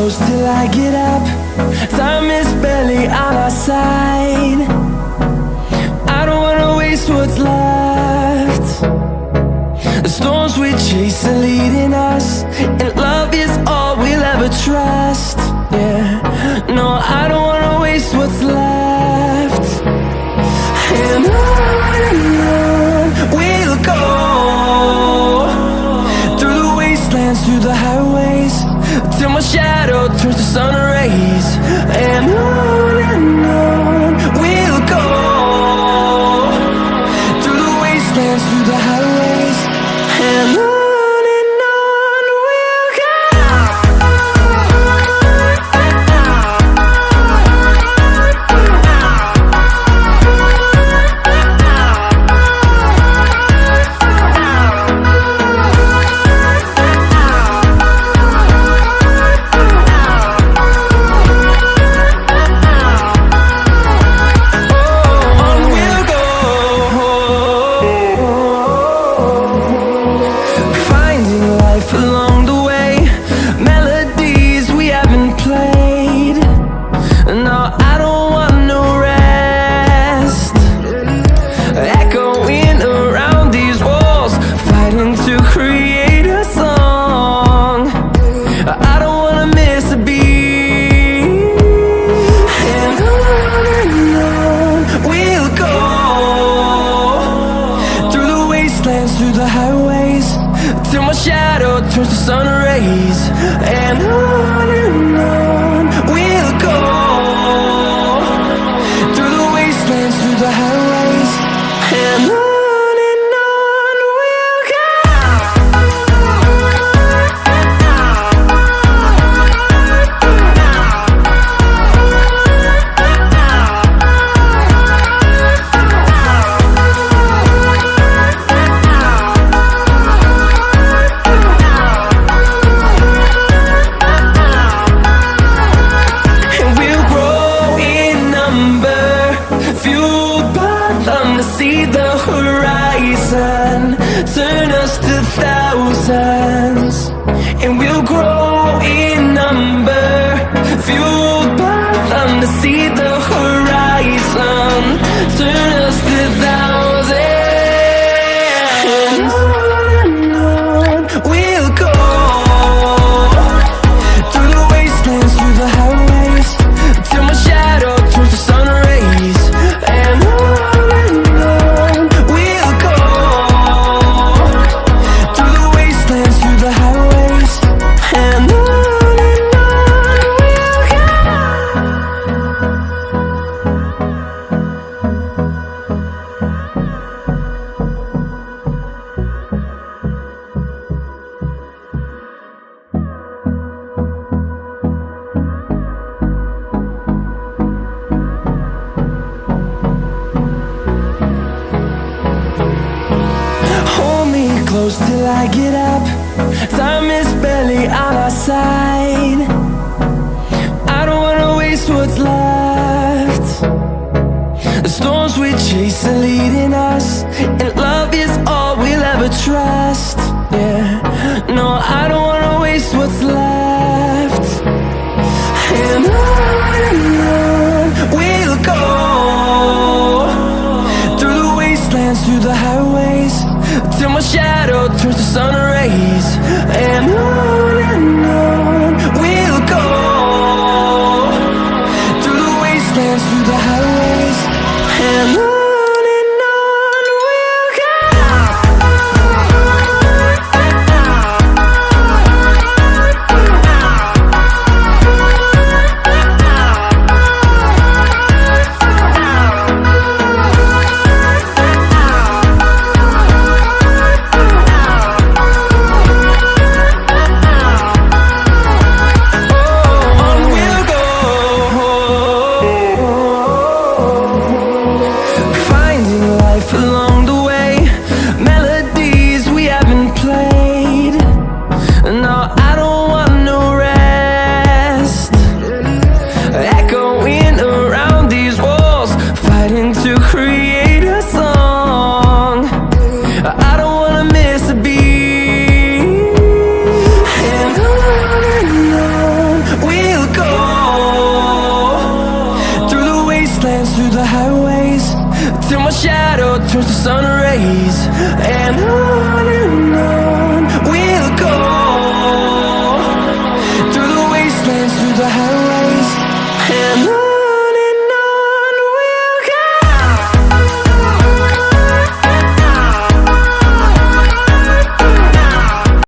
close till I get up. Time is barely on our side. I don't wanna waste what's left. The storms we chase are leading us, and love is all we'll ever trust. Yeah, no, I don't wanna waste what's left. And on we'll go, through the wastelands, through the highways, till my shadow turns to sun rays. And on we'll go, through the wastelands, through the highways, and on we'll go. Through the highways, till my shadow turns to sun rays. And on we'll go, through the wastelands, through the highways, and on we'll go. See the horizon, turn us to thousands, and we'll grow in number, fueled by them. To see the horizon, turn us to thousands, and on we'll go, through the wastelands, through the highways, till my shadow turns to sun rays. And close till I get up. Time is barely on our side. I don't wanna waste what's left. The storms we chase are leading us, and love is all we'll ever trust. Yeah, no, I don't wanna waste what's left. And on we'll go, through the wastelands, through the highways, till my shadow turns to sun rays. And on we'll go, through the wastelands, through the highways, and on we'll go. shadow turns to sun rays. And on